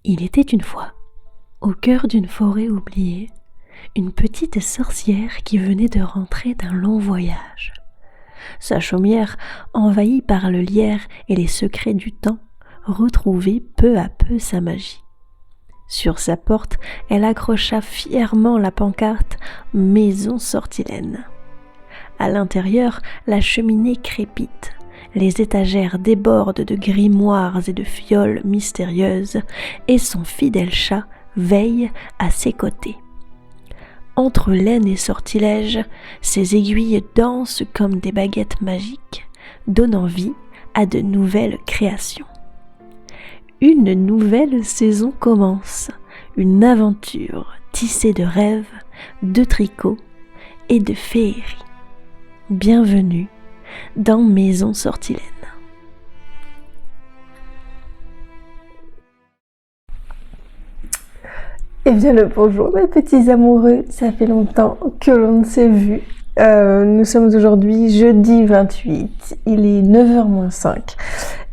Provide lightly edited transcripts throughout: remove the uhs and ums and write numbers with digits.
Il était une fois, au cœur d'une forêt oubliée, une petite sorcière qui venait de rentrer d'un long voyage. Sa chaumière, envahie par le lierre et les secrets du temps, retrouvait peu à peu sa magie. Sur sa porte, elle accrocha fièrement la pancarte « Maison Sortilène ». À l'intérieur, la cheminée crépite. Les étagères débordent de grimoires et de fioles mystérieuses, et son fidèle chat veille à ses côtés. Entre laine et sortilège, ses aiguilles dansent comme des baguettes magiques, donnant vie à de nouvelles créations. Une nouvelle saison commence, une aventure tissée de rêves, de tricot et de féerie. Bienvenue dans Maison Sortilène. Eh bien le bonjour mes petits amoureux, ça fait longtemps que l'on ne s'est vu. Nous sommes aujourd'hui jeudi 28, il est 9h-5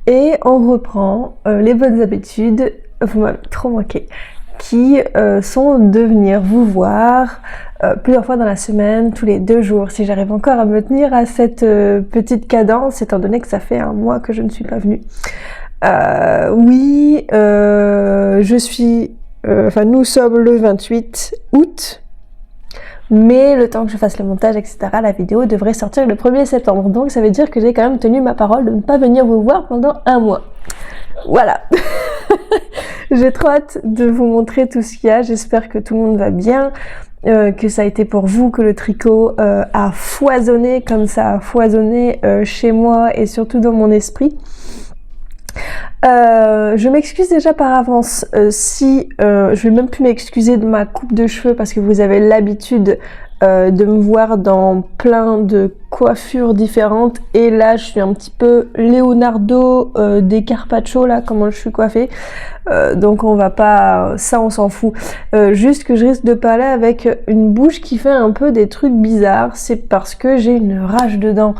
et on reprend les bonnes habitudes, vous m'avez trop manqué, qui sont de venir vous voir plusieurs fois dans la semaine, tous les 2 jours, si j'arrive encore à me tenir à cette petite cadence, étant donné que ça fait 1 mois que je ne suis pas venue. Nous sommes le 28 août, mais le temps que je fasse le montage, etc., la vidéo devrait sortir le 1er septembre. Donc ça veut dire que j'ai quand même tenu ma parole de ne pas venir vous voir pendant 1 mois. Voilà. J'ai trop hâte de vous montrer tout ce qu'il y a. J'espère que tout le monde va bien, que ça a été pour vous, que le tricot a foisonné comme ça a foisonné chez moi et surtout dans mon esprit. Je m'excuse déjà par avance si je vais même plus m'excuser de ma coupe de cheveux parce que vous avez l'habitude de me voir dans plein de coiffures différentes et là je suis un petit peu Leonardo des Carpaccio là, comment je suis coiffée, donc on va pas, ça on s'en fout, juste que je risque de parler avec une bouche qui fait un peu des trucs bizarres, c'est parce que j'ai une rage dedans.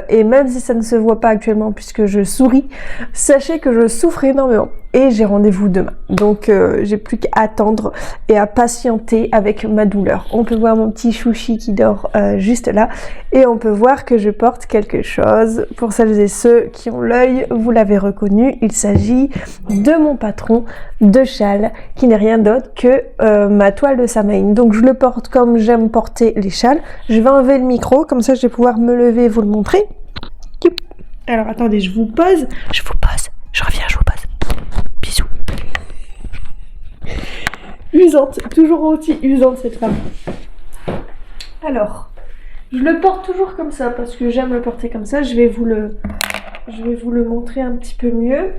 Et même si ça ne se voit pas actuellement puisque je souris, sachez que je souffre énormément et j'ai rendez-vous demain. Donc j'ai plus qu'à attendre et à patienter avec ma douleur. On peut voir mon petit chouchi qui dort juste là et on peut voir que je porte quelque chose. Pour celles et ceux qui ont l'œil, vous l'avez reconnu, il s'agit de mon patron de châle qui n'est rien d'autre que ma toile de Samaïn. Donc je le porte comme j'aime porter les châles. Je vais enlever le micro, comme ça je vais pouvoir me lever et vous le montrer. Alors attendez, je vous pose, je reviens, je vous pose. Bisous. Usante, toujours aussi usante cette femme. Alors, je le porte toujours comme ça parce que j'aime le porter comme ça. Je vais vous le montrer un petit peu mieux.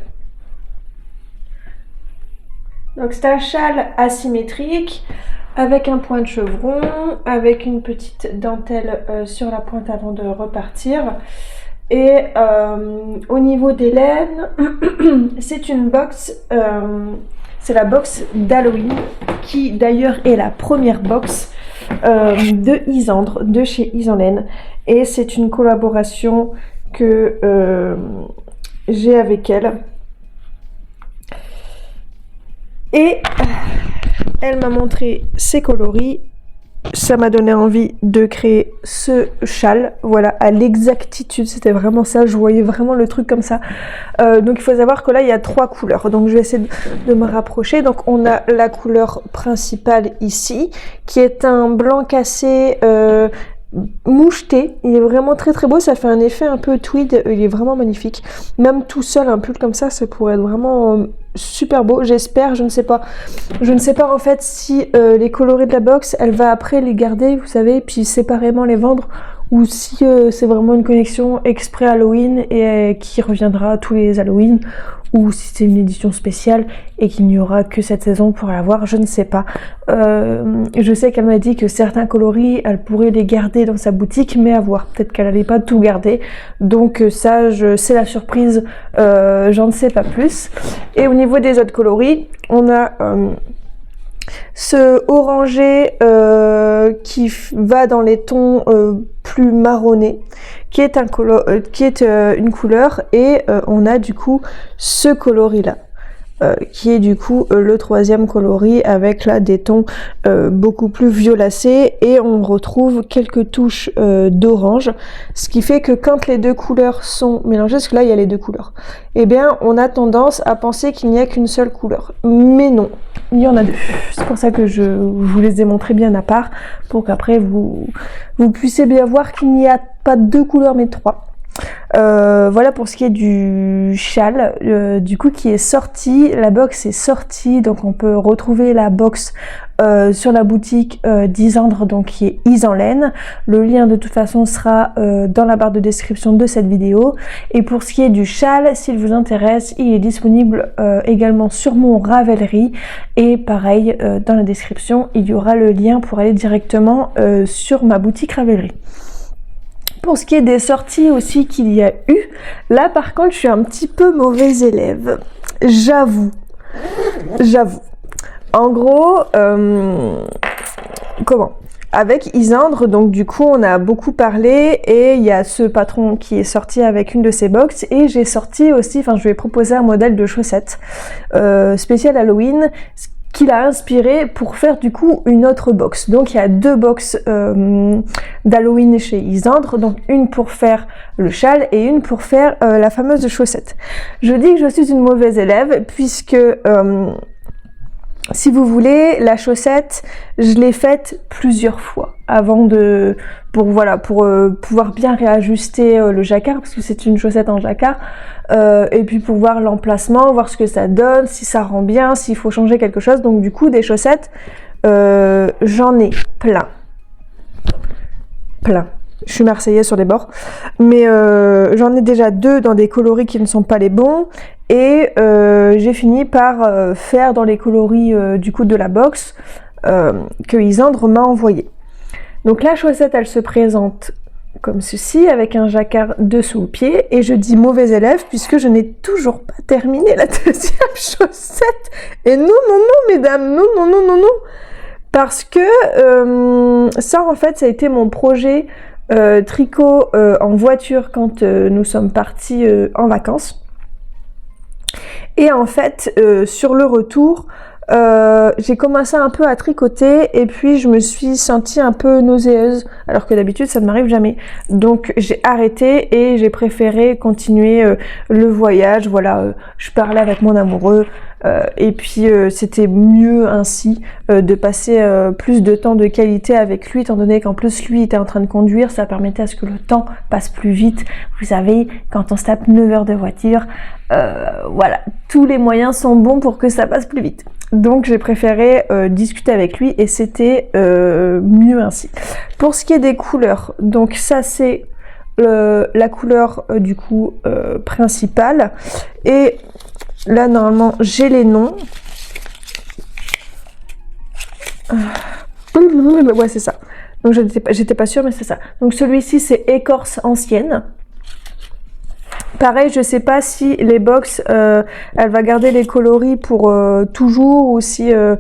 Donc c'est un châle asymétrique avec un point de chevron, avec une petite dentelle sur la pointe avant de repartir. Et au niveau des laines, c'est une box, c'est la box d'Halloween, qui d'ailleurs est la première box de Isandre, de chez Isanlaine. Et c'est une collaboration que j'ai avec elle. Et elle m'a montré ses coloris. Ça m'a donné envie de créer ce châle, voilà, à l'exactitude, c'était vraiment ça, je voyais vraiment le truc comme ça. Donc il faut savoir que là il y a 3 couleurs, donc je vais essayer de me rapprocher. Donc on a la couleur principale ici, qui est un blanc cassé moucheté, il est vraiment très très beau, ça fait un effet un peu tweed, il est vraiment magnifique. Même tout seul, un pull comme ça pourrait être vraiment super beau, j'espère, je ne sais pas en fait si les coloris de la box, elle va après les garder, vous savez, puis séparément les vendre, ou si c'est vraiment une connexion exprès Halloween et qui reviendra tous les Halloween, ou si c'est une édition spéciale et qu'il n'y aura que cette saison pour l'avoir, je ne sais pas. Je sais qu'elle m'a dit que certains coloris, elle pourrait les garder dans sa boutique, mais à voir, peut-être qu'elle n'allait pas tout garder, donc ça, c'est la surprise, j'en sais pas plus. Et au niveau des autres coloris, on a ce orangé qui va dans les tons plus marronnés, qui est une couleur, et on a du coup ce coloris là. qui est du coup le troisième coloris avec là des tons beaucoup plus violacés, et on retrouve quelques touches d'orange, ce qui fait que quand les deux couleurs sont mélangées, parce que là il y a les deux couleurs, eh bien on a tendance à penser qu'il n'y a qu'une seule couleur, mais non, il y en a deux. C'est pour ça que je vous les ai montrés bien à part, pour qu'après vous puissiez bien voir qu'il n'y a pas deux couleurs mais trois. Voilà pour ce qui est du châle, du coup qui est sorti, la box est sortie, donc on peut retrouver la box sur la boutique d'Isandre, donc qui est Isanlaine. Le lien de toute façon sera dans la barre de description de cette vidéo. Et pour ce qui est du châle, s'il vous intéresse, il est disponible également sur mon Ravelry, et pareil dans la description il y aura le lien pour aller directement sur ma boutique Ravelry. Pour ce qui est des sorties aussi qu'il y a eu, là par contre je suis un petit peu mauvais élève, j'avoue. En gros, avec Isandre, donc du coup on a beaucoup parlé, et il y a ce patron qui est sorti avec une de ses box, et j'ai sorti aussi, je lui ai proposé un modèle de chaussettes spécial Halloween, qu'il a inspiré pour faire du coup une autre box. Donc il y a deux box d'Halloween chez Isandre, donc une pour faire le châle et une pour faire la fameuse chaussette. Je dis que je suis une mauvaise élève puisque si vous voulez, la chaussette, je l'ai faite plusieurs fois avant pour pouvoir bien réajuster le jacquard, parce que c'est une chaussette en jacquard, et puis pour voir l'emplacement, voir ce que ça donne, si ça rend bien, s'il faut changer quelque chose. Donc du coup, des chaussettes, j'en ai plein. Je suis marseillaise sur les bords, mais j'en ai déjà deux dans des coloris qui ne sont pas les bons, et j'ai fini par faire dans les coloris du coup de la box que Isandre m'a envoyé. Donc la chaussette, elle se présente comme ceci, avec un jacquard dessous le pied, et je dis mauvais élève puisque je n'ai toujours pas terminé la deuxième chaussette. Et non, mesdames, non, parce que ça en fait, ça a été mon projet tricot en voiture quand nous sommes partis en vacances. Et en fait, sur le retour, j'ai commencé un peu à tricoter, et puis je me suis sentie un peu nauséeuse, alors que d'habitude ça ne m'arrive jamais. Donc j'ai arrêté et j'ai préféré continuer le voyage. Voilà, je parlais avec mon amoureux, et puis c'était mieux ainsi de passer plus de temps de qualité avec lui, étant donné qu'en plus lui était en train de conduire, ça permettait à ce que le temps passe plus vite. Vous savez, quand on se tape 9 heures de voiture, voilà, tous les moyens sont bons pour que ça passe plus vite. Donc j'ai préféré discuter avec lui, et c'était mieux ainsi. Pour ce qui est des couleurs, donc ça c'est la couleur du coup principale, et là normalement j'ai les noms. Ouais, c'est ça. Donc j'étais pas sûre, mais c'est ça. Donc celui-ci c'est écorce ancienne. Pareil, je sais pas si les box, elle va garder les coloris pour toujours, ou si elle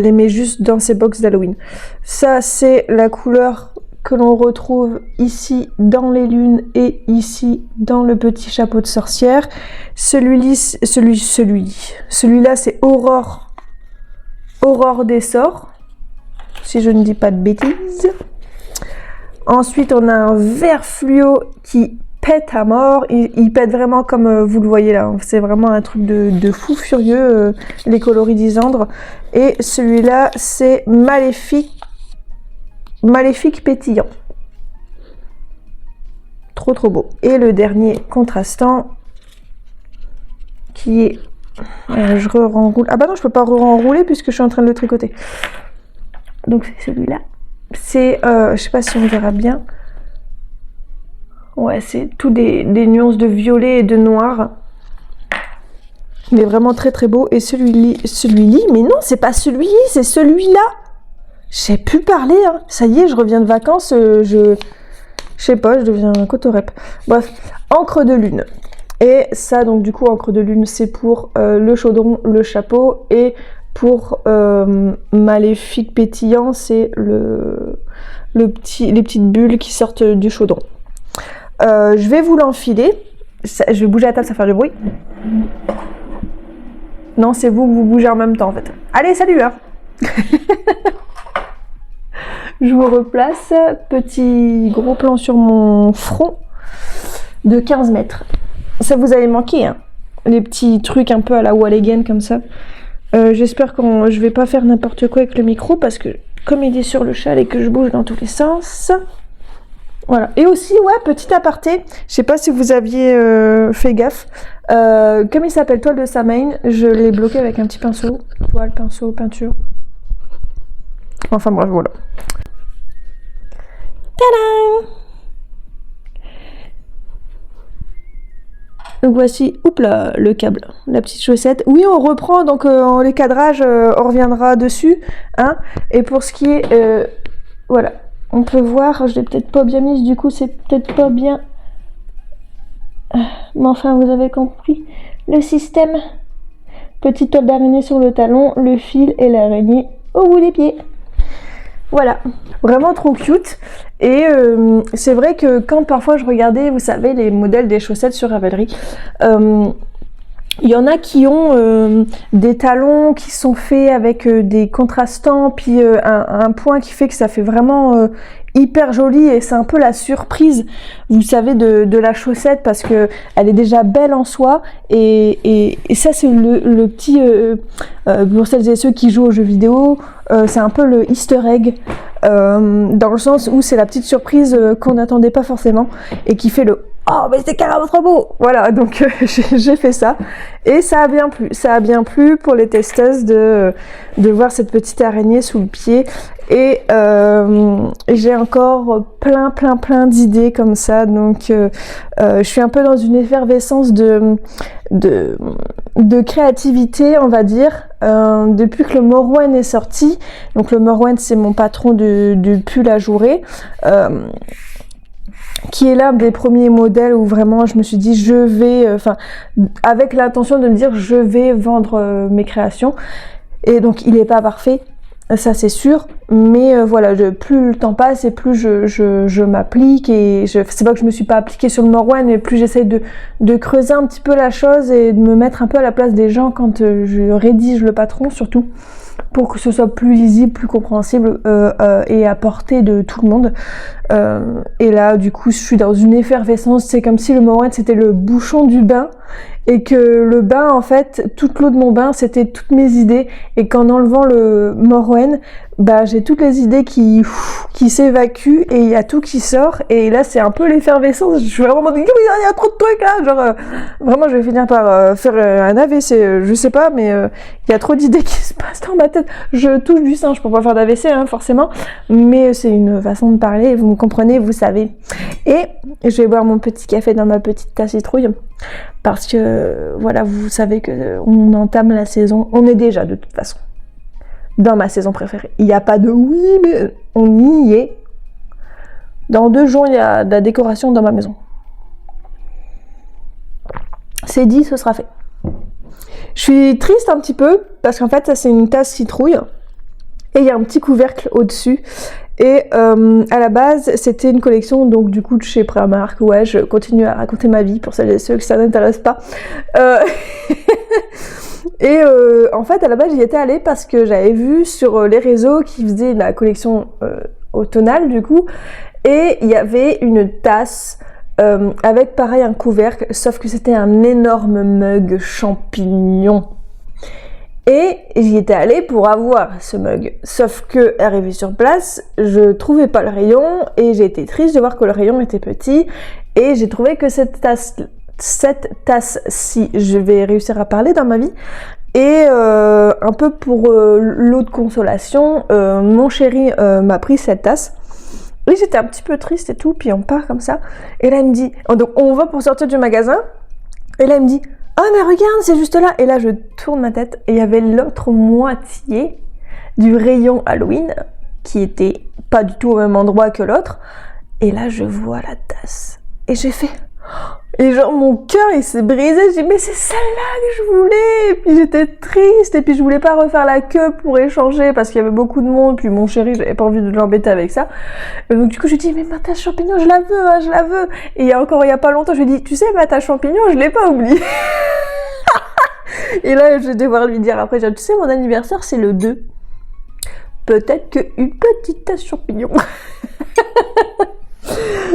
les met juste dans ses box d'Halloween. Ça, c'est la couleur que l'on retrouve ici dans les lunes et ici dans le petit chapeau de sorcière. Celui-là, c'est Aurore des sorts, si je ne dis pas de bêtises. Ensuite, on a un vert fluo qui pète à mort, il pète vraiment comme vous le voyez là, c'est vraiment un truc de fou furieux, les coloris d'Isandre. Et celui-là c'est maléfique pétillant, trop beau. Et le dernier contrastant qui est, je re-renroule, ah bah non je peux pas re-enrouler puisque je suis en train de le tricoter. Donc c'est celui-là, c'est je sais pas si on verra bien. Ouais, c'est tout des nuances de violet et de noir. Il est vraiment très beau. Et celui-là, mais non, c'est pas celui-là, c'est celui-là. J'ai pu parler, hein. Ça y est, je reviens de vacances, je sais pas, je deviens un cotorep. Bref, encre de lune. Et ça, donc du coup, encre de lune, c'est pour le chaudron, le chapeau, et pour maléfique pétillant, c'est les petites bulles qui sortent du chaudron. Je vais vous l'enfiler. Je vais bouger la table, ça va faire du bruit. Non, c'est vous que vous bougez en même temps en fait. Allez, salut hein. Je vous replace. Petit gros plan sur mon front de 15 mètres. Ça vous avait manqué, hein, les petits trucs un peu à la wall again comme ça. J'espère que je vais pas faire n'importe quoi avec le micro parce que comme il est sur le châle et que je bouge dans tous les sens. Voilà. Et aussi, ouais, petit aparté, je sais pas si vous aviez fait gaffe, comme il s'appelle Toile de Samhain, je l'ai bloqué avec un petit pinceau. Toile, pinceau, peinture. Enfin bref, voilà. Tadam! Donc voici, oups là, le câble, la petite chaussette. Oui, on reprend, donc les cadrages, on reviendra dessus, hein. Et pour ce qui est, voilà, on peut voir, je l'ai peut-être pas bien mise, du coup c'est peut-être pas bien. Mais enfin, vous avez compris le système. Petite toile d'araignée sur le talon, le fil et l'araignée au bout des pieds. Voilà, vraiment trop cute. Et c'est vrai que quand parfois je regardais, vous savez, les modèles des chaussettes sur Ravelry, il y en a qui ont des talons qui sont faits avec des contrastants, puis un point qui fait que ça fait vraiment hyper joli, et c'est un peu la surprise, vous savez, de la chaussette, parce que elle est déjà belle en soi, et ça c'est le petit, pour celles et ceux qui jouent aux jeux vidéo, c'est un peu le easter egg, dans le sens où c'est la petite surprise qu'on n'attendait pas forcément, et qui fait le oh mais c'est carrément trop beau. Voilà, donc j'ai fait ça et ça a bien plu pour les testeuses de voir cette petite araignée sous le pied, et j'ai encore plein d'idées comme ça, donc je suis un peu dans une effervescence de créativité, on va dire, depuis que le Morwen est sorti. Donc le Morwen, c'est mon patron de pull à jouer, qui est l'un des premiers modèles où vraiment je me suis dit je vais, avec l'intention de me dire je vais vendre mes créations, et donc il n'est pas parfait, ça c'est sûr, mais voilà, plus le temps passe et plus je m'applique, et c'est pas que je me suis pas appliquée sur le Morwen, mais plus j'essaie de creuser un petit peu la chose et de me mettre un peu à la place des gens quand je rédige le patron, surtout pour que ce soit plus lisible, plus compréhensible, et à portée de tout le monde. Et là, du coup, je suis dans une effervescence. C'est comme si le Morwen, c'était le bouchon du bain, et que le bain, en fait, toute l'eau de mon bain, c'était toutes mes idées, et qu'en enlevant le Morwen, bah, j'ai toutes les idées qui s'évacuent, et il y a tout qui sort, et là, c'est un peu l'effervescence. Je suis vraiment dit, il y a trop de trucs là, genre, vraiment, je vais finir par faire un AVC, je sais pas, mais il y a trop d'idées qui se passent dans ma tête. Je touche du singe pour pas faire d'AVC, hein, forcément, mais c'est une façon de parler, vous me comprenez, vous savez. Et je vais boire mon petit café dans ma petite tasse citrouille, parce que, voilà, vous savez que on entame la saison, on est déjà de toute façon dans ma saison préférée. Il n'y a pas de oui, mais on y est. Dans 2 jours, il y a de la décoration dans ma maison. C'est dit, ce sera fait. Je suis triste un petit peu, parce qu'en fait, ça c'est une tasse citrouille, et il y a un petit couvercle au-dessus. Et à la base, c'était une collection, donc du coup, de chez Primark. Ouais, je continue à raconter ma vie pour celles et ceux que ça n'intéresse pas. Et en fait, à la base, j'y étais allée parce que j'avais vu sur les réseaux qu'ils faisaient la collection automnale, du coup. Et il y avait une tasse avec, pareil, un couvercle, sauf que c'était un énorme mug champignon. Et j'y étais allée pour avoir ce mug. Sauf que, arrivé sur place, je trouvais pas le rayon, et j'ai été triste de voir que le rayon était petit. Et j'ai trouvé que cette tasse-ci, je vais réussir à parler dans ma vie. Et un peu pour l'eau de consolation, mon chéri m'a pris cette tasse. Et j'étais un petit peu triste et tout, puis on part comme ça. Et là, il me dit, donc on va pour sortir du magasin. Et là, il me dit, oh mais regarde, c'est juste là. Et là, je tourne ma tête, et il y avait l'autre moitié du rayon Halloween, qui était pas du tout au même endroit que l'autre. Et là, je vois la tasse. Et j'ai fait... Et genre, mon cœur, il s'est brisé. J'ai dit, mais c'est celle-là que je voulais. Et puis j'étais triste. Et puis je voulais pas refaire la queue pour échanger parce qu'il y avait beaucoup de monde. Puis mon chéri, j'avais pas envie de l'embêter avec ça. Et donc du coup, je lui dis, mais ma tasse champignon, je la veux, hein, je la veux. Et il y a pas longtemps, je lui ai dit, tu sais, ma tasse champignon, je l'ai pas oubliée. Et là, je vais devoir lui dire après, tu sais, mon anniversaire, c'est le 2. Peut-être qu'une petite tasse champignon.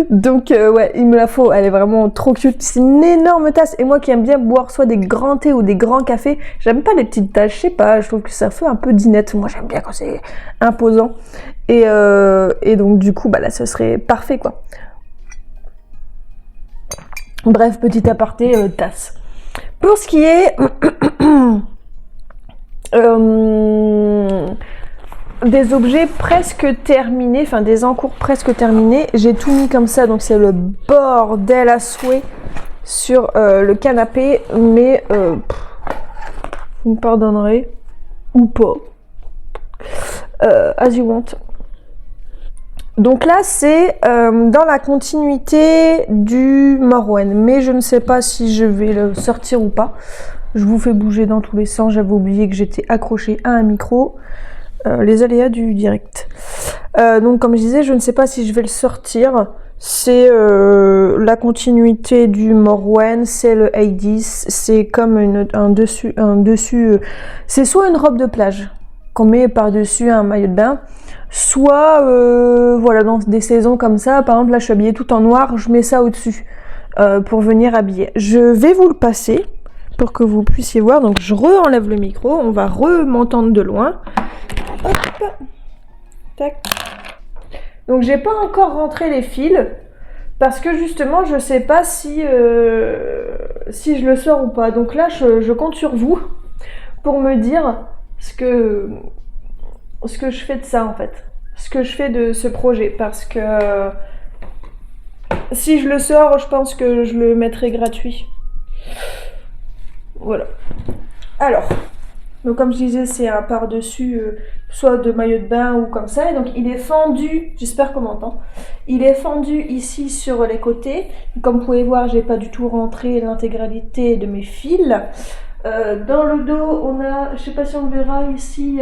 Donc ouais, il me la faut, elle est vraiment trop cute. C'est une énorme tasse. Et moi qui aime bien boire soit des grands thés ou des grands cafés, j'aime pas les petites tasses, je sais pas, je trouve que ça fait un peu dinette. Moi j'aime bien quand c'est imposant. Et donc du coup, bah là, ce serait parfait quoi. Bref, petit aparté, tasse. Pour ce qui est des objets presque terminés, enfin des encours presque terminés, j'ai tout mis comme ça, donc c'est le bordel à souhait sur le canapé, mais vous me pardonnerez, ou pas, as you want. Donc là, c'est dans la continuité du Morwen, mais je ne sais pas si je vais le sortir ou pas. Je vous fais bouger dans tous les sens, j'avais oublié que j'étais accrochée à un micro. Les aléas du direct. Donc comme je disais, je ne sais pas si je vais le sortir. C'est la continuité du Morwen, c'est le Hades, c'est comme un dessus, c'est soit une robe de plage qu'on met par-dessus un maillot de bain, soit voilà, dans des saisons comme ça, par exemple là je suis habillée tout en noir, je mets ça au-dessus pour venir habiller. Je vais vous le passer pour que vous puissiez voir, donc je re-enlève le micro, on va m'entendre de loin. Hop, tac. Donc j'ai pas encore rentré les fils parce que justement je sais pas si je le sors ou pas. Donc là je compte sur vous pour me dire ce que je fais de ça en fait, ce que je fais de ce projet, parce que si je le sors, je pense que je le mettrai gratuit. Voilà. Alors. Donc comme je disais, c'est un par-dessus, soit de maillot de bain ou comme ça. Et donc il est fendu, j'espère qu'on m'entend. Il est fendu ici sur les côtés. Comme vous pouvez voir, j'ai pas du tout rentré l'intégralité de mes fils. Dans le dos, on a, je sais pas si on le verra ici,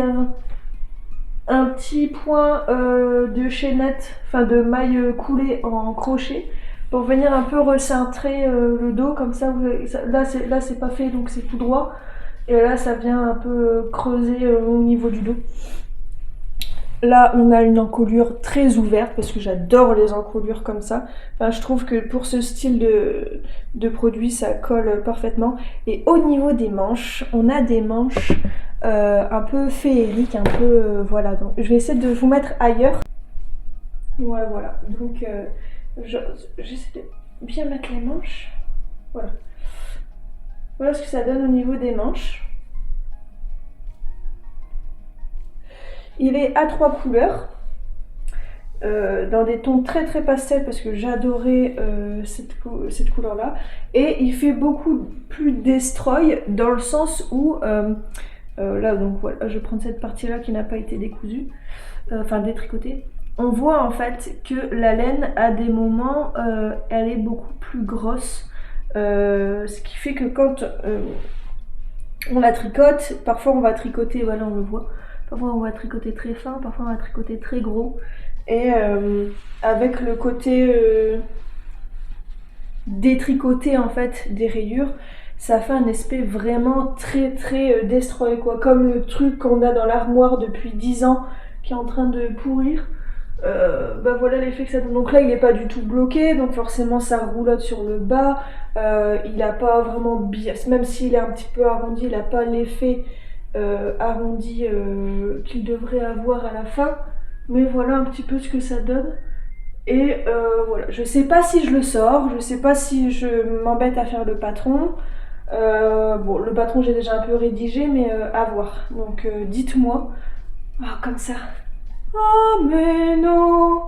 un petit point de chaînette, enfin de maille coulée en crochet, pour venir un peu recintrer le dos. Comme ça, là c'est pas fait, donc c'est tout droit. Et là, ça vient un peu creuser au niveau du dos. Là, on a une encolure très ouverte parce que j'adore les encolures comme ça. Enfin, je trouve que pour ce style de produit, ça colle parfaitement. Et au niveau des manches, on a des manches un peu féeriques, un peu... voilà, donc je vais essayer de vous mettre ailleurs. Ouais, voilà. Donc, j'essaie de bien mettre les manches. Voilà. Voilà ce que ça donne au niveau des manches. Il est à 3 couleurs, dans des tons très très pastels parce que j'adorais cette couleur-là. Et il fait beaucoup plus destroy dans le sens où, là donc voilà, je vais prendre cette partie-là qui n'a pas été décousue, enfin détricotée. On voit en fait que la laine à des moments, elle est beaucoup plus grosse. Ce qui fait que quand on la tricote, parfois on va tricoter, voilà on le voit, parfois on va tricoter très fin, parfois on va tricoter très gros, et avec le côté détricoté en fait des rayures, ça fait un aspect vraiment très très destroy quoi, comme le truc qu'on a dans l'armoire depuis 10 ans qui est en train de pourrir. Bah voilà l'effet que ça donne. Donc là il n'est pas du tout bloqué, donc forcément ça roulotte sur le bas. Il n'a pas vraiment bien, même s'il est un petit peu arrondi, il n'a pas l'effet arrondi qu'il devrait avoir à la fin. Mais voilà un petit peu ce que ça donne. Et voilà, je sais pas si je le sors, je sais pas si je m'embête à faire le patron. Bon, le patron j'ai déjà un peu rédigé, mais à voir. Donc dites-moi. Ah, comme ça. Oh mais non.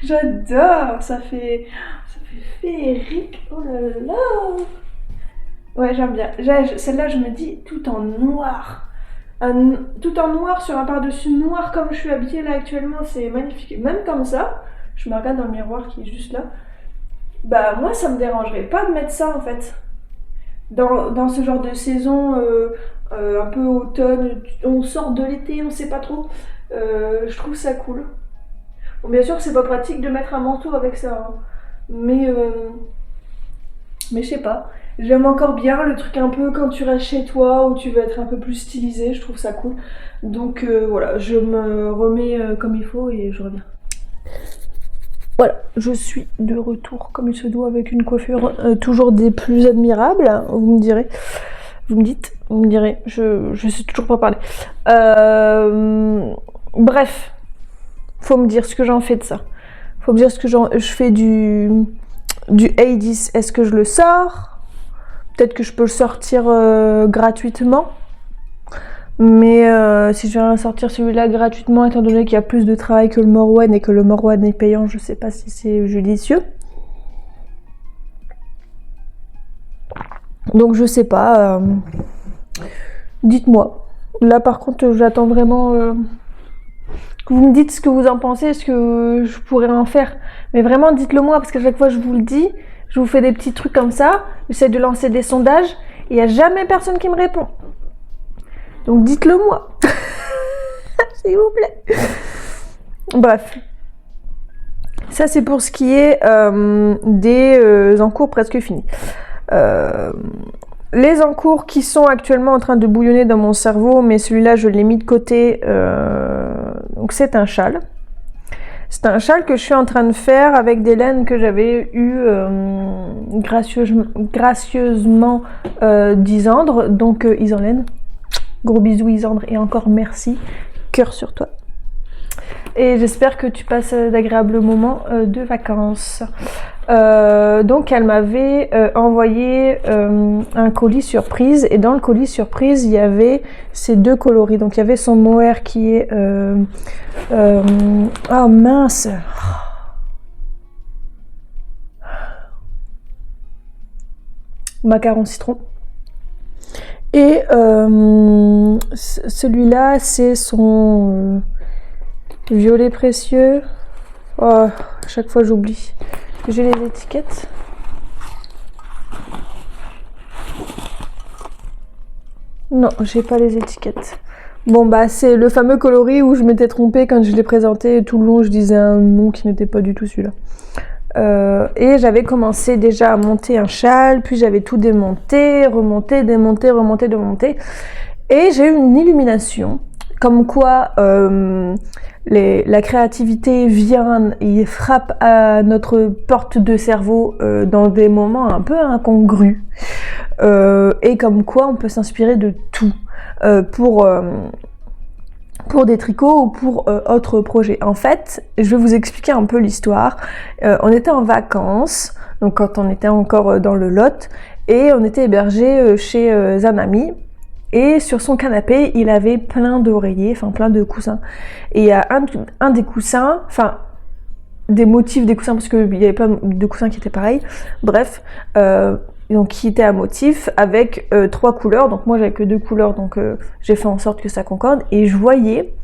J'adore, ça fait féerique. Oh là là. Ouais, j'aime bien. Celle-là, je me dis tout en noir. Tout en noir sur un par-dessus noir comme je suis habillée là actuellement, c'est magnifique. Même comme ça, je me regarde dans le miroir qui est juste là. Bah moi, ça me dérangerait pas de mettre ça en fait. Dans ce genre de saison, un peu automne, on sort de l'été, on sait pas trop. Je trouve ça cool. Bon, bien sûr, c'est pas pratique de mettre un manteau avec ça, hein. Mais je sais pas. J'aime encore bien le truc un peu quand tu restes chez toi où tu veux être un peu plus stylisé, je trouve ça cool. Donc voilà, je me remets comme il faut et je reviens. Voilà, je suis de retour comme il se doit avec une coiffure toujours des plus admirables, vous me direz. Vous me direz, je sais toujours pas parler. Bref, faut me dire ce que j'en fais de ça. Faut me dire ce que je fais du A10. Est-ce que je le sors? Peut-être que je peux le sortir gratuitement. Mais si je viens sortir celui-là gratuitement, étant donné qu'il y a plus de travail que le Morwen et que le Morwen est payant, je sais pas si c'est judicieux. Donc je sais pas. Dites-moi. Là par contre, j'attends vraiment que vous me dites ce que vous en pensez, ce que je pourrais en faire. Mais vraiment, dites-le moi, parce qu'à chaque fois je vous le dis, je vous fais des petits trucs comme ça, j'essaie de lancer des sondages, et il n'y a jamais personne qui me répond. Donc dites-le moi. S'il vous plaît. Bref. Ça c'est pour ce qui est des encours presque finis. Les encours qui sont actuellement en train de bouillonner dans mon cerveau, mais celui-là je l'ai mis de côté, donc c'est un châle. C'est un châle que je suis en train de faire avec des laines que j'avais eu gracieusement d'Isandre, donc Isanlaine. Gros bisous Isandre et encore merci, cœur sur toi. Et j'espère que tu passes d'agréables moments de vacances. Donc elle m'avait envoyé un colis surprise, et dans le colis surprise il y avait ces deux coloris. Donc il y avait son mohair qui est oh mince, macaron citron, et celui-là c'est son violet précieux. Oh, à chaque fois j'oublie. J'ai les étiquettes. Non, j'ai pas les étiquettes. Bon bah c'est le fameux coloris où je m'étais trompée quand je l'ai présenté. Tout le long je disais un nom qui n'était pas du tout celui-là. Et j'avais commencé déjà à monter un châle, puis j'avais tout démonté, remonté, démonté, remonté, démonté. Et j'ai eu une illumination, comme quoi la créativité vient et frappe à notre porte de cerveau dans des moments un peu incongrus. Et comme quoi on peut s'inspirer de tout pour des tricots ou pour autres projets. En fait, je vais vous expliquer un peu l'histoire. On était en vacances, donc quand on était encore dans le Lot, et on était hébergé chez un ami. Et sur son canapé, il avait plein d'oreillers, enfin plein de coussins. Et il y a un des coussins, enfin des motifs des coussins, parce qu'il y avait plein de coussins qui étaient pareils. Bref, donc qui était à motif avec 3 couleurs. Donc moi j'avais que 2 couleurs, donc j'ai fait en sorte que ça concorde. Et je voyais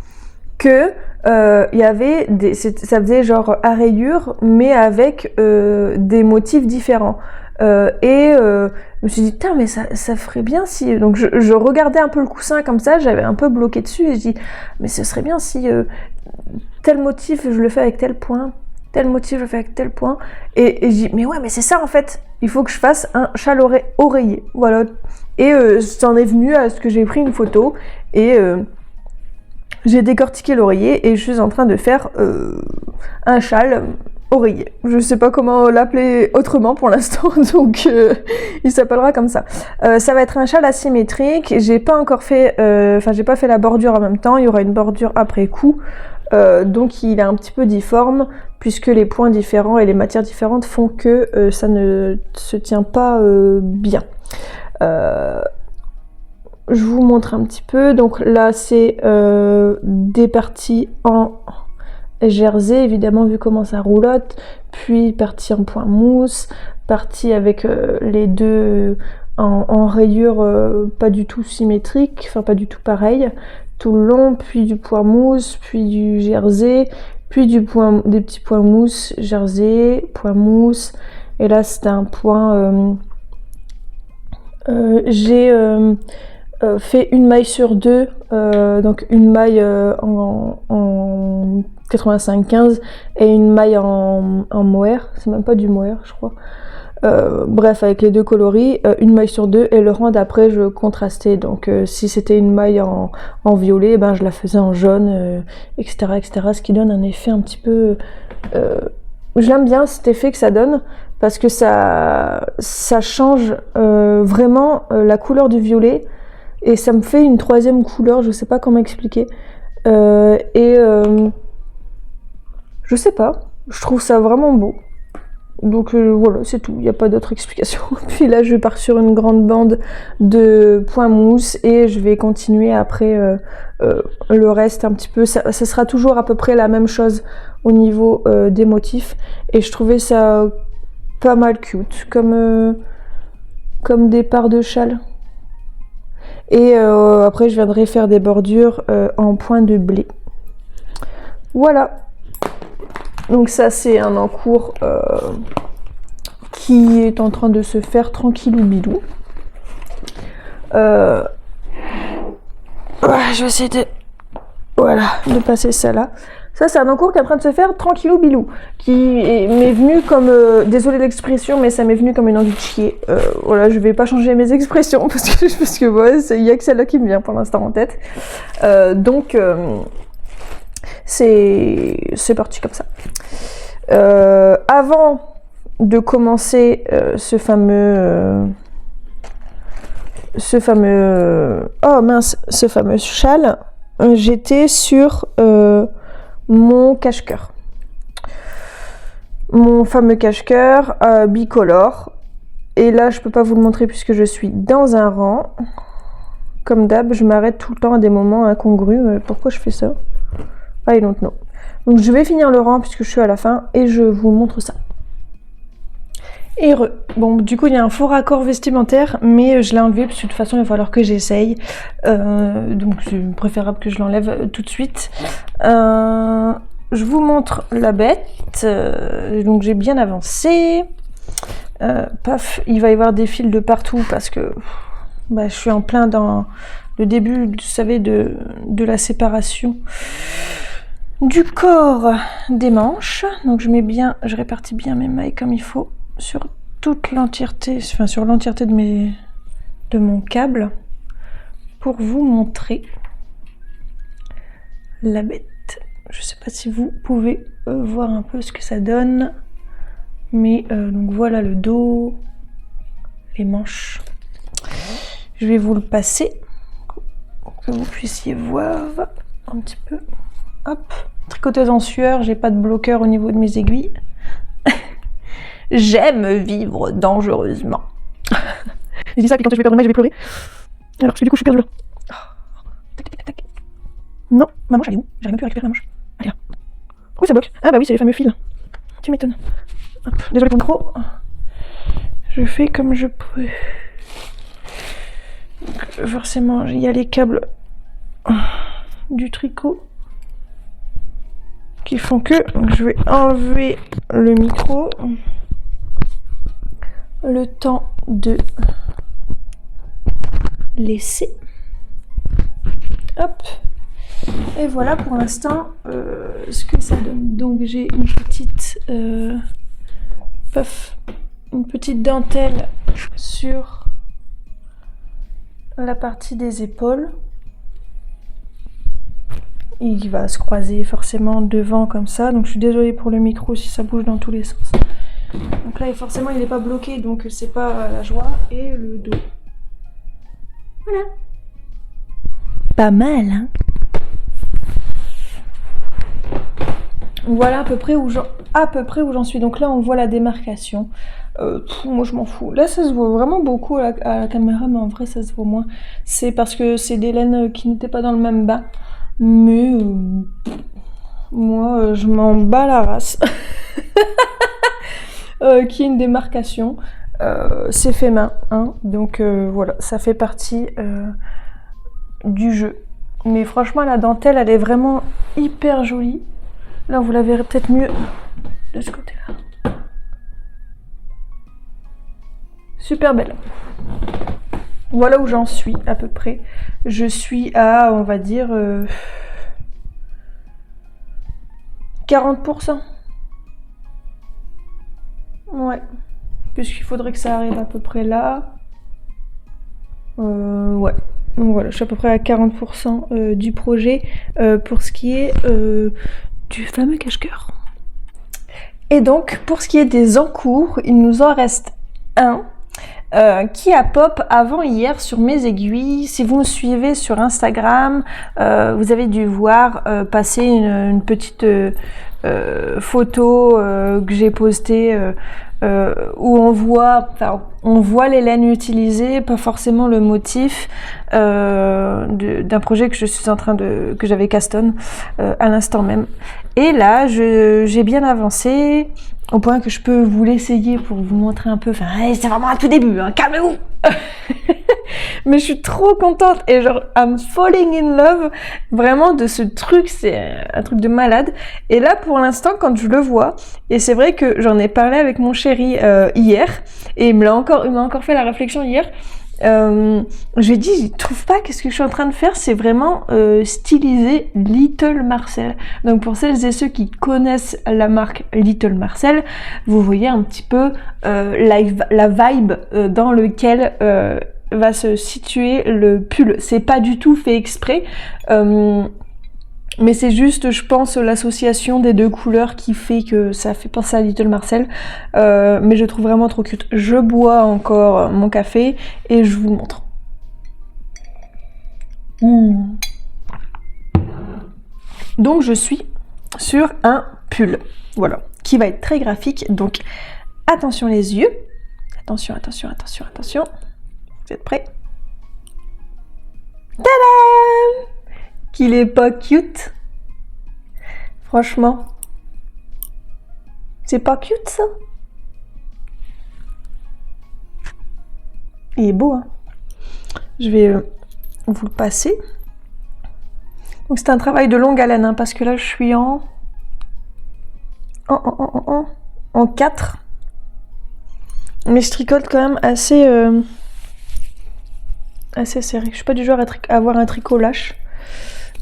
que il y avait ça faisait genre à rayures, mais avec des motifs différents. Je me suis dit, putain, mais ça ferait bien si... Donc je regardais un peu le coussin comme ça, j'avais un peu bloqué dessus, et je dis, mais ce serait bien si tel motif, je le fais avec tel point, tel motif, je le fais avec tel point. Et je dis, mais ouais, mais c'est ça en fait, il faut que je fasse un châle oreiller. Voilà. Et c'en est venu à ce que j'ai pris une photo, et j'ai décortiqué l'oreiller, et je suis en train de faire un châle oreiller. Je sais pas comment l'appeler autrement pour l'instant, donc il s'appellera comme ça. Ça va être un châle asymétrique. J'ai pas encore fait, j'ai pas fait la bordure en même temps. Il y aura une bordure après coup, donc il est un petit peu difforme puisque les points différents et les matières différentes font que ça ne se tient pas bien. Je vous montre un petit peu. Donc là, c'est des parties en jersey, évidemment, vu comment ça roulotte, puis partie en point mousse, partie avec les deux en rayures pas du tout symétriques, enfin pas du tout pareil, tout le long, puis du point mousse, puis du jersey, puis des petits points mousse, jersey, point mousse, et là c'était un point... j'ai fait une maille sur 2, donc une maille en 85-15 et une maille en mohair, c'est même pas du mohair je crois, Bref, avec les deux coloris, une maille sur deux, et le rang d'après je contrastais. Donc si c'était une maille en violet, ben je la faisais en jaune, etc., etc. Ce qui donne un effet un petit peu... je l'aime bien cet effet que ça donne, parce que ça change vraiment la couleur du violet, et ça me fait une troisième couleur, je sais pas comment expliquer. Je sais pas, je trouve ça vraiment beau. Donc voilà, c'est tout, il n'y a pas d'autre explication. Puis là, je pars sur une grande bande de points mousse et je vais continuer après le reste un petit peu. Ça sera toujours à peu près la même chose au niveau des motifs. Et je trouvais ça pas mal cute, comme des parts de châle. Et après, je viendrai faire des bordures en point de blé. Voilà. Donc ça, c'est un encours qui est en train de se faire tranquillou bilou. Je vais essayer de passer ça là. Ça, c'est un encours qui est en train de se faire tranquillou bilou, m'est venu comme... désolé l'expression, mais ça m'est venu comme une envie de chier. Voilà, je vais pas changer mes expressions, parce que ouais, il y a que celle-là qui me vient pour l'instant en tête. Donc, c'est parti comme ça. Avant de commencer ce fameux châle, j'étais sur mon cache-cœur. Mon fameux cache-cœur bicolore. Et là, je peux pas vous le montrer puisque je suis dans un rang. Comme d'hab, je m'arrête tout le temps à des moments incongrus. Pourquoi je fais ça? I don't know. Donc je vais finir le rang puisque je suis à la fin et je vous montre ça. Et bon, du coup il y a un faux raccord vestimentaire, mais je l'ai enlevé parce que de toute façon il va falloir que j'essaye. Donc c'est préférable que je l'enlève tout de suite. Je vous montre la bête. Donc j'ai bien avancé. Paf, il va y avoir des fils de partout parce que je suis en plein dans le début, vous savez, de la séparation du corps des manches. Donc je répartis bien mes mailles comme il faut sur toute l'entièreté, enfin sur l'entièreté de mon câble pour vous montrer la bête. Je sais pas si vous pouvez voir un peu ce que ça donne, mais donc voilà le dos, les manches. Je vais vous le passer pour que vous puissiez voir un petit peu. Hop, tricoteuse en sueur, j'ai pas de bloqueur au niveau de mes aiguilles. J'aime vivre dangereusement. Je dis ça que quand je vais perdre une maille, je vais pleurer. Alors que du coup, je suis perdue là. Tac, tac, tac. Non, ma manche, elle est où? J'arrive même plus à récupérer ma manche. Elle est là. Pourquoi ça bloque? Ah bah oui, c'est les fameux fils. Tu m'étonnes. Désolée pour le micro. Je fais comme je peux. Donc, forcément, il y a les câbles du tricot qui font que je vais enlever le micro le temps de laisser. Hop, et voilà pour l'instant ce que ça donne. Donc j'ai une petite dentelle sur la partie des épaules. Il va se croiser forcément devant comme ça, donc je suis désolée pour le micro si ça bouge dans tous les sens. Donc là forcément il n'est pas bloqué, donc c'est pas la joie. Et le dos. Voilà. Pas mal, hein? Voilà à peu près où j'en suis. Donc là on voit la démarcation. Moi je m'en fous. Là ça se voit vraiment beaucoup à la caméra, mais en vrai ça se voit moins. C'est parce que c'est des laines qui n'étaient pas dans le même bas. Mais moi je m'en bats la race. Qui est une démarcation. C'est fait main, hein, donc voilà, ça fait partie du jeu. Mais franchement la dentelle elle est vraiment hyper jolie. Là vous la verrez peut-être mieux de ce côté là. Super belle. Voilà où j'en suis à peu près. Je suis à, on va dire, 40%. Ouais. puisqu'il faudrait que ça arrive à peu près là. Ouais. Donc voilà, je suis à peu près à 40% du projet pour ce qui est du fameux cache-cœur. Et donc, pour ce qui est des encours, il nous en reste un qui a pop avant hier sur mes aiguilles. Si vous me suivez sur Instagram, vous avez dû voir passer une petite photo que j'ai postée où on voit les laines utilisées, pas forcément le motif d'un projet que que j'avais castonne à l'instant même. Et là, j'ai bien avancé au point que je peux vous l'essayer pour vous montrer un peu. Enfin, hey, c'est vraiment à tout début, hein, calmez-vous. Mais je suis trop contente et genre I'm falling in love vraiment de ce truc, c'est un truc de malade. Et là pour l'instant quand je le vois, et c'est vrai que j'en ai parlé avec mon chéri hier et il m'a encore fait la réflexion hier. Je lui ai dit, je trouve pas que ce que je suis en train de faire, c'est vraiment styliser Little Marcel. Donc pour celles et ceux qui connaissent la marque Little Marcel, vous voyez un petit peu la vibe dans lequel va se situer le pull. C'est pas du tout fait exprès. Mais c'est juste, je pense, l'association des deux couleurs qui fait que ça fait penser à Little Marcel. Mais je trouve vraiment trop cute. Je bois encore mon café et je vous montre. Donc je suis sur un pull, voilà, qui va être très graphique. Donc attention les yeux. Attention. Vous êtes prêts? Tadam! Qu'il est pas cute. Franchement. C'est pas cute ça? Il est beau, hein? Je vais vous le passer. Donc c'est un travail de longue haleine, hein, parce que là je suis en 4. Mais je tricote quand même assez serré. Je suis pas du genre à avoir un tricot lâche.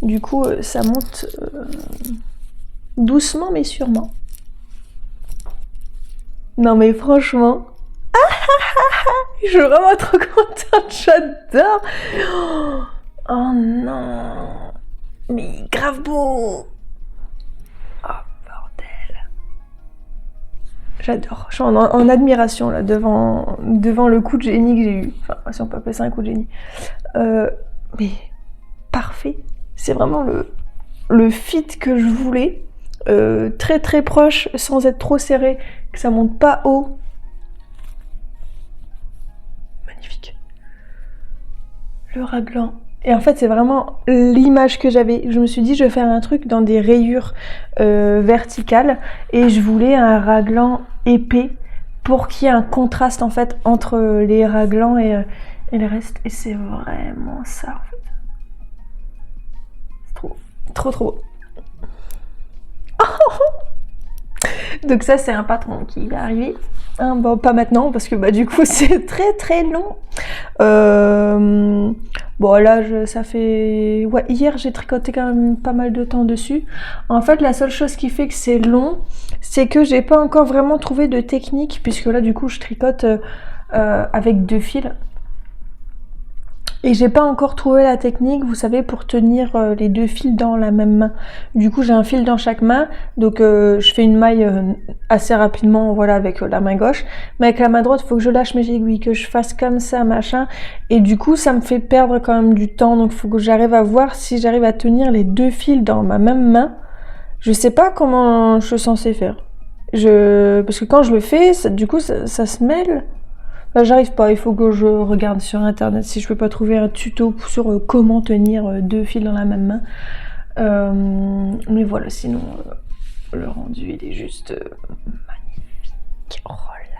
Du coup, ça monte doucement mais sûrement. Non mais franchement, je suis vraiment trop contente, j'adore. Oh non, mais grave beau. Oh bordel. J'adore, je suis en admiration là devant le coup de génie que j'ai eu. Enfin, si on peut appeler ça un coup de génie. Mais parfait. C'est vraiment le fit que je voulais, très très proche, sans être trop serré, que ça monte pas haut. Magnifique. Le raglan. Et en fait, c'est vraiment l'image que j'avais. Je me suis dit, je vais faire un truc dans des rayures verticales, et je voulais un raglan épais pour qu'il y ait un contraste en fait entre les raglans et le reste. Et c'est vraiment ça en fait. Trop beau. Donc ça c'est un patron qui est arrivé. Bon, pas maintenant parce que du coup c'est très très long. Bon là ça fait... Ouais, hier j'ai tricoté quand même pas mal de temps dessus. En fait la seule chose qui fait que c'est long, c'est que j'ai pas encore vraiment trouvé de technique, puisque là du coup je tricote avec 2 fils. Et j'ai pas encore trouvé la technique, vous savez, pour tenir les 2 fils dans la même main. Du coup, j'ai un fil dans chaque main, donc je fais une maille assez rapidement, voilà, avec la main gauche. Mais avec la main droite, il faut que je lâche mes aiguilles, que je fasse comme ça, machin. Et du coup, ça me fait perdre quand même du temps, donc il faut que j'arrive à voir si j'arrive à tenir les 2 fils dans ma même main. Je sais pas comment je suis censée faire. Parce que quand je le fais, du coup, ça se mêle. J'arrive pas, il faut que je regarde sur internet si je peux pas trouver un tuto sur comment tenir 2 fils dans la même main. Mais voilà, sinon le rendu il est juste magnifique. Oh là.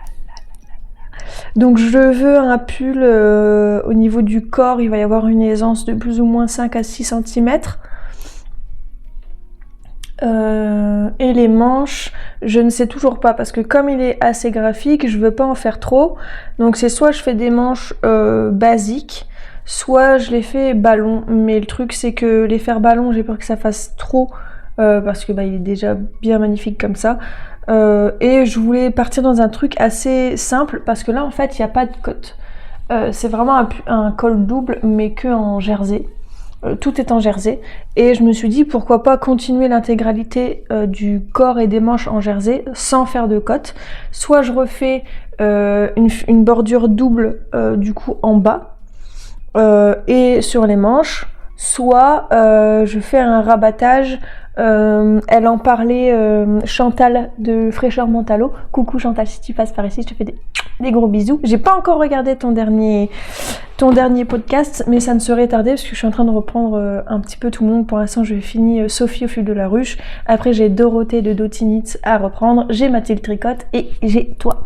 Donc je veux un pull au niveau du corps, il va y avoir une aisance de plus ou moins 5 à 6 cm. Et les manches, je ne sais toujours pas, parce que comme il est assez graphique, je veux pas en faire trop. Donc c'est soit je fais des manches basiques, soit je les fais ballon. Mais le truc c'est que les faire ballon, j'ai peur que ça fasse trop, parce que il est déjà bien magnifique comme ça. et je voulais partir dans un truc assez simple parce que là en fait il n'y a pas de cotte. C'est vraiment un col double mais que en jersey. Tout est en jersey et je me suis dit pourquoi pas continuer l'intégralité du corps et des manches en jersey sans faire de cotte. Soit je refais une bordure double du coup en bas et sur les manches, soit je fais un rabattage. Elle en parlait, Chantal de Fraîcheur Mentalo. Coucou Chantal, si tu passes par ici, je te fais des gros bisous. J'ai pas encore regardé ton dernier podcast, mais ça ne serait tardé parce que je suis en train de reprendre un petit peu tout le monde. Pour l'instant, je finis Sophie au fil de la ruche. Après, j'ai Dorothée de Dotinitz à reprendre. J'ai Mathilde Tricotte et j'ai toi.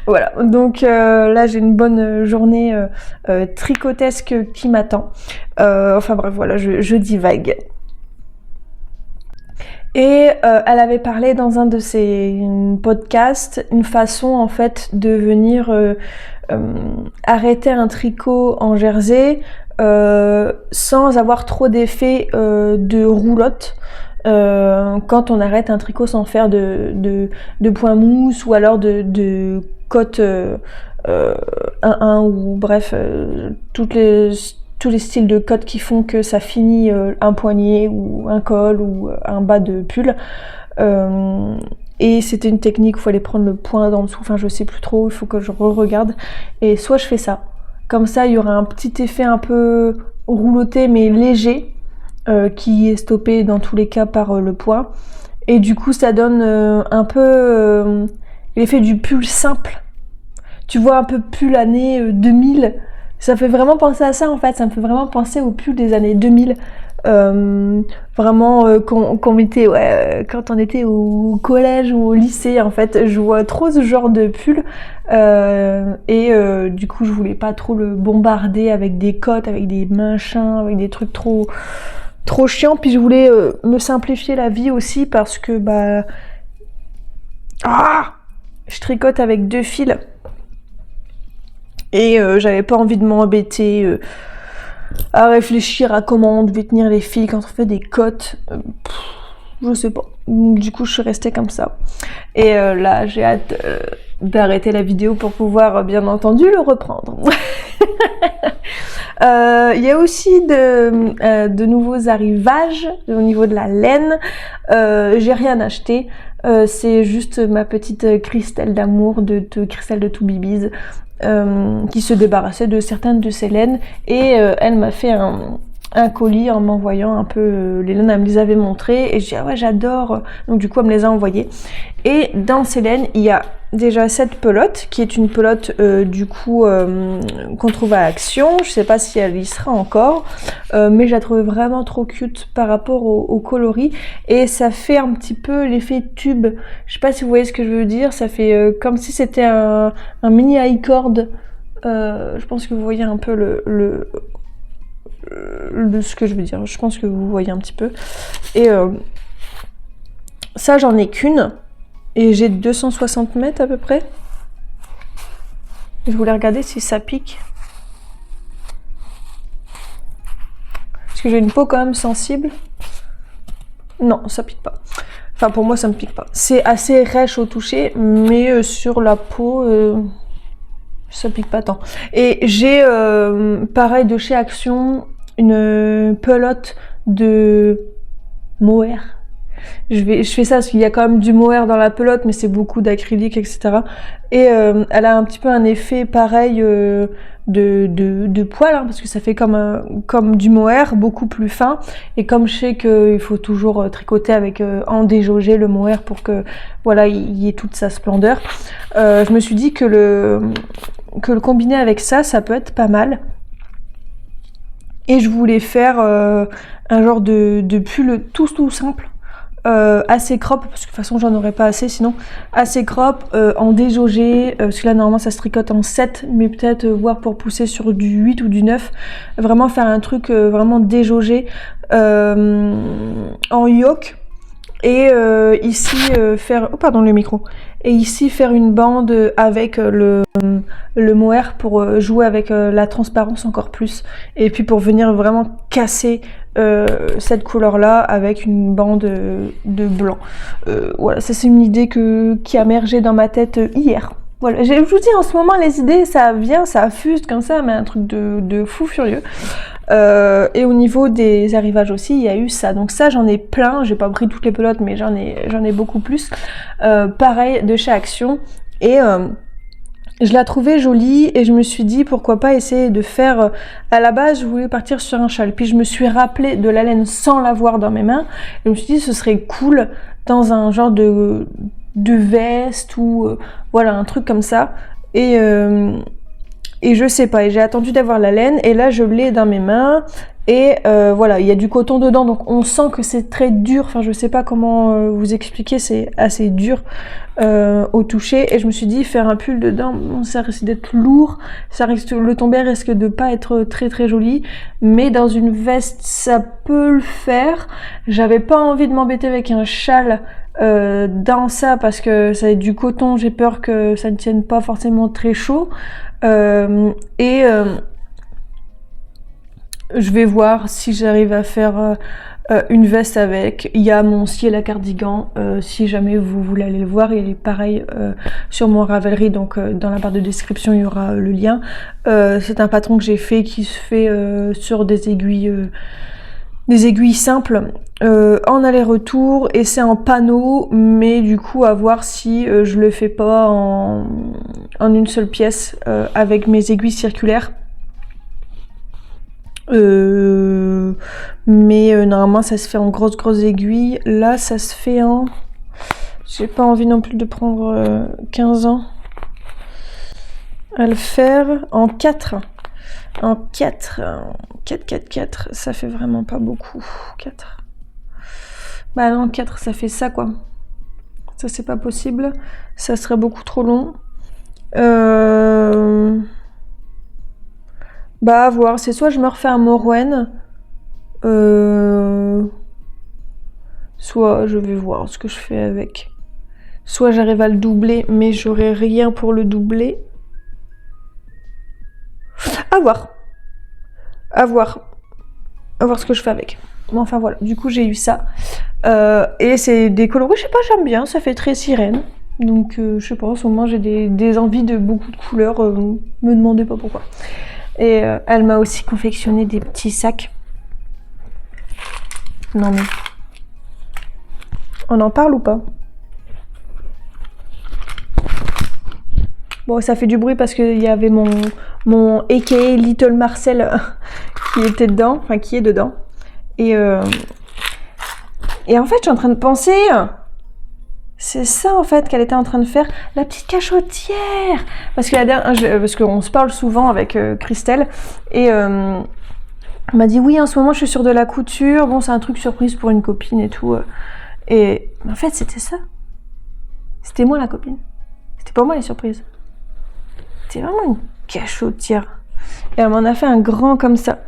Voilà. Donc là, j'ai une bonne journée tricotesque qui m'attend. Enfin bref, voilà, je divague. Et elle avait parlé dans un de ses podcasts une façon en fait de venir arrêter un tricot en jersey sans avoir trop d'effet de roulotte quand on arrête un tricot sans faire de point mousse ou alors de cotte 1-1 ou bref tous les styles de cotte qui font que ça finit un poignet ou un col ou un bas de pull. Et c'était une technique où il fallait prendre le point d'en dessous, enfin je sais plus trop, il faut que je re-regarde. Et soit je fais ça, comme ça il y aura un petit effet un peu rouloté mais léger, qui est stoppé dans tous les cas par le point. Et du coup ça donne un peu l'effet du pull simple. Tu vois un peu pull année 2000. Ça fait vraiment penser à ça en fait, ça me fait vraiment penser au pull des années 2000. Vraiment qu'on mettait quand on était au collège ou au lycée en fait, je vois trop ce genre de pull et du coup je voulais pas trop le bombarder avec des cottes, avec des machins, avec des trucs trop chiants, puis je voulais me simplifier la vie aussi parce que je tricote avec 2 fils. Et j'avais pas envie de m'embêter à réfléchir à comment on devait tenir les fils quand on fait des cottes. Je sais pas. Du coup, je suis restée comme ça. Et là, j'ai hâte d'arrêter la vidéo pour pouvoir, bien entendu, le reprendre. Il y a aussi de nouveaux arrivages au niveau de la laine. J'ai rien acheté. C'est juste ma petite Christelle d'amour de Christelle de Two Bibis qui se débarrassait de certaines de ses laines et elle m'a fait un colis en m'envoyant un peu les laines, elle me les avait montrées et j'ai dit ah ouais j'adore, donc du coup elle me les a envoyées. Et dans ces laines il y a déjà cette pelote qui est une pelote du coup qu'on trouve à Action, je sais pas si elle y sera encore, mais je la trouvais vraiment trop cute par rapport au coloris et ça fait un petit peu l'effet tube, je sais pas si vous voyez ce que je veux dire, ça fait comme si c'était un mini high-cord, je pense que vous voyez un peu ce que je veux dire, je pense que vous voyez un petit peu. Et ça j'en ai qu'une et j'ai 260 mètres à peu près. Je voulais regarder si ça pique parce que j'ai une peau quand même sensible. Non, ça pique pas, enfin pour moi ça me pique pas, c'est assez rêche au toucher mais sur la peau ça pique pas tant. Et j'ai pareil de chez Action une pelote de mohair. Je fais ça parce qu'il y a quand même du mohair dans la pelote mais c'est beaucoup d'acrylique etc. Et elle a un petit peu un effet pareil de poil hein, parce que ça fait comme du mohair beaucoup plus fin et comme je sais qu'il faut toujours tricoter avec en déjaugé le mohair pour que voilà il y ait toute sa splendeur, je me suis dit que le combiner avec ça peut être pas mal. Et je voulais faire un genre de pull tout simple, assez crop, parce que de toute façon j'en aurais pas assez sinon, assez crop, en déjaugé, parce que là normalement ça se tricote en 7, mais peut-être voir pour pousser sur du 8 ou du 9, vraiment faire un truc vraiment déjaugé, en yoke. Et ici faire le micro, et ici faire une bande avec le mohair pour jouer avec la transparence encore plus et puis pour venir vraiment casser cette couleur-là avec une bande de blanc. Voilà, ça c'est une idée qui a émergé dans ma tête hier. Voilà, je vous dis en ce moment les idées ça vient, ça affuse comme ça, mais un truc de fou furieux. Et au niveau des arrivages aussi, il y a eu ça. Donc ça j'en ai plein, j'ai pas pris toutes les pelotes mais j'en ai beaucoup plus. Pareil de chez Action. Et je la trouvais jolie et je me suis dit pourquoi pas essayer de faire... à la base je voulais partir sur un châle, puis je me suis rappelé de la laine sans l'avoir dans mes mains. Et je me suis dit ce serait cool dans un genre de veste ou voilà un truc comme ça. Et je sais pas, et j'ai attendu d'avoir la laine et là je l'ai dans mes mains. Et voilà, il y a du coton dedans, donc on sent que c'est très dur. Enfin, je sais pas comment vous expliquer, c'est assez dur au toucher. Et je me suis dit, faire un pull dedans, bon, ça risque d'être lourd, le tomber risque de pas être très très joli. Mais dans une veste, ça peut le faire. J'avais pas envie de m'embêter avec un châle dans ça parce que ça est du coton. J'ai peur que ça ne tienne pas forcément très chaud. Je vais voir si j'arrive à faire une veste avec. Il y a mon ciel à cardigan, si jamais vous voulez aller le voir, il est pareil sur mon Ravelry, donc dans la barre de description il y aura le lien. C'est un patron que j'ai fait qui se fait sur des aiguilles simples en aller-retour et c'est en panneau, mais du coup à voir si je le fais pas en une seule pièce avec mes aiguilles circulaires. Mais normalement ça se fait en grosses aiguilles. Là ça se fait en... J'ai pas envie non plus de prendre 15 ans à le faire. En 4. En 4, ça fait vraiment pas beaucoup. 4. Bah non, 4 ça fait ça quoi. Ça c'est pas possible. Ça serait beaucoup trop long. Bah à voir, c'est soit je me refais un Morwen, soit je vais voir ce que je fais avec. Soit j'arrive à le doubler, mais j'aurai rien pour le doubler. À voir. À voir ce que je fais avec. Mais enfin voilà, du coup j'ai eu ça. Et c'est des coloris, je sais pas, j'aime bien, ça fait très sirène. Donc je sais pas, en ce moment j'ai des envies de beaucoup de couleurs, me demandez pas pourquoi. Et elle m'a aussi confectionné des petits sacs. Non mais... On en parle ou pas? Bon, ça fait du bruit parce qu'il y avait mon aka Little Marcel qui était dedans, enfin qui est dedans. Et en fait, je suis en train de penser... C'est ça en fait qu'elle était en train de faire, la petite cachotière. Parce qu'on se parle souvent avec Christelle et elle m'a dit oui en ce moment je suis sur de la couture, bon c'est un truc surprise pour une copine et tout. Et en fait c'était ça. C'était moi la copine. C'était pas moi les surprises. C'était vraiment une cachotière. Et elle m'en a fait un grand comme ça.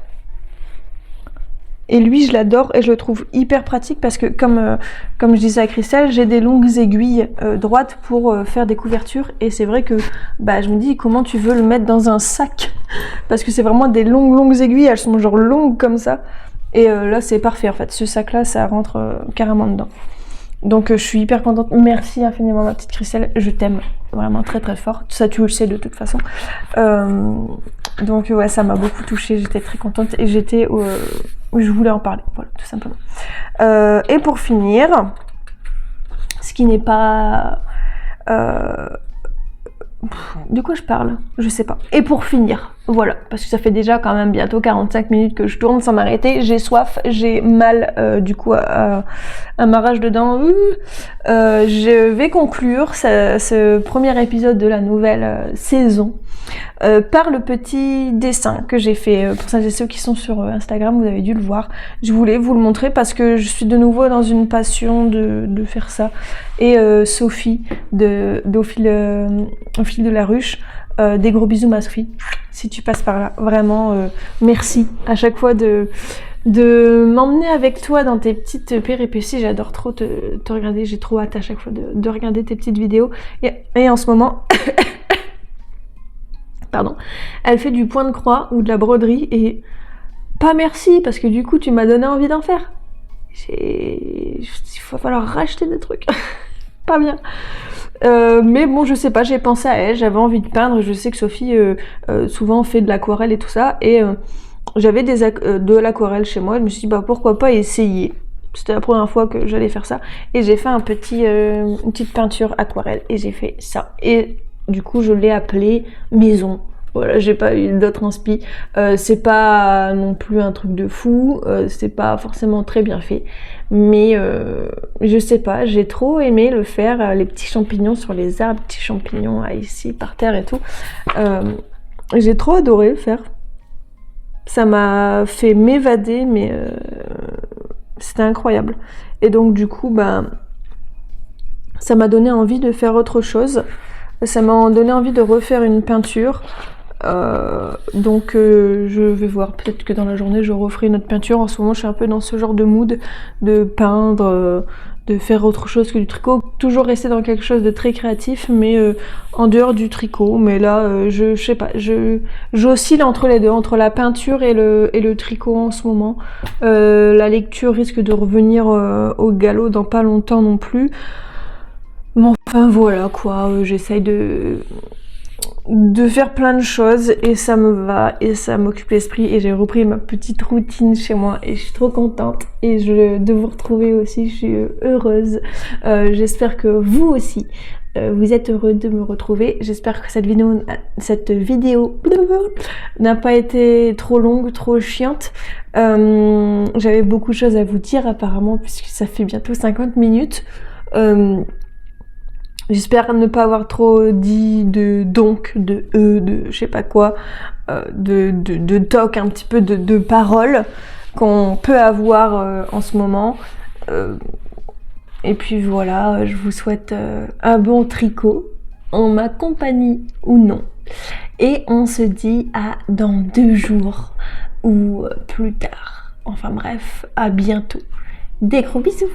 Et lui, je l'adore et je le trouve hyper pratique parce que, comme je disais à Christelle, j'ai des longues aiguilles droites pour faire des couvertures. Et c'est vrai que je me dis, comment tu veux le mettre dans un sac? Parce que c'est vraiment des longues aiguilles, elles sont genre longues comme ça. Et là, c'est parfait en fait. Ce sac-là, ça rentre carrément dedans. Donc je suis hyper contente. Merci infiniment ma petite Christelle, je t'aime vraiment très très fort. Ça tu le sais de toute façon. Donc ouais, ça m'a beaucoup touchée, j'étais très contente et je voulais en parler, voilà, tout simplement. Et pour finir, ce qui n'est pas... de quoi je parle? Je sais pas. Et pour finir, voilà, parce que ça fait déjà quand même bientôt 45 minutes que je tourne sans m'arrêter, j'ai soif, j'ai mal du coup à ma rage dedans. Je vais conclure ce premier épisode de la nouvelle saison par le petit dessin que j'ai fait. Pour celles et ceux qui sont sur Instagram, vous avez dû le voir. Je voulais vous le montrer parce que je suis de nouveau dans une passion de faire ça. Et Sophie au fil de la ruche, des gros bisous ma Sophie, si tu passes par là. Vraiment, merci à chaque fois de m'emmener avec toi dans tes petites péripéties. J'adore trop te regarder, j'ai trop hâte à chaque fois de regarder tes petites vidéos. Et en ce moment... Pardon, elle fait du point de croix ou de la broderie et pas merci, parce que du coup tu m'as donné envie d'en faire. Il va falloir racheter des trucs. Pas bien. Mais bon, je sais pas, j'ai pensé à elle, j'avais envie de peindre, je sais que Sophie souvent fait de l'aquarelle et tout ça, et j'avais de l'aquarelle chez moi, je me suis dit bah pourquoi pas essayer. C'était la première fois que j'allais faire ça, et j'ai fait une petite peinture aquarelle, et j'ai fait ça. Et du coup, je l'ai appelé Maison. Voilà, j'ai pas eu d'autres inspi. C'est pas non plus un truc de fou, c'est pas forcément très bien fait, mais je sais pas, j'ai trop aimé le faire, les petits champignons sur les arbres, petits champignons ici par terre et tout. J'ai trop adoré le faire. Ça m'a fait m'évader, mais c'était incroyable. Et donc du coup, ben, ça m'a donné envie de faire autre chose. Ça m'a donné envie de refaire une peinture. Donc je vais voir, peut-être que dans la journée je referai une autre peinture. En ce moment je suis un peu dans ce genre de mood de peindre, de faire autre chose que du tricot, toujours rester dans quelque chose de très créatif, mais en dehors du tricot. Mais là je sais pas, j'oscille entre les deux, entre la peinture et le tricot en ce moment. La lecture risque de revenir au galop dans pas longtemps non plus. Mais enfin voilà quoi, j'essaye de faire plein de choses et ça me va et ça m'occupe l'esprit, et j'ai repris ma petite routine chez moi et je suis trop contente, et de vous retrouver aussi, je suis heureuse. J'espère que vous aussi vous êtes heureux de me retrouver. J'espère que cette vidéo n'a pas été trop longue, trop chiante. J'avais beaucoup de choses à vous dire apparemment, puisque ça fait bientôt 50 minutes. J'espère ne pas avoir trop dit de je sais pas quoi, de toc, un petit peu de paroles qu'on peut avoir en ce moment. Et puis voilà, je vous souhaite un bon tricot, en ma compagnie ou non. Et on se dit à dans 2 jours ou plus tard. Enfin bref, à bientôt. Des gros bisous!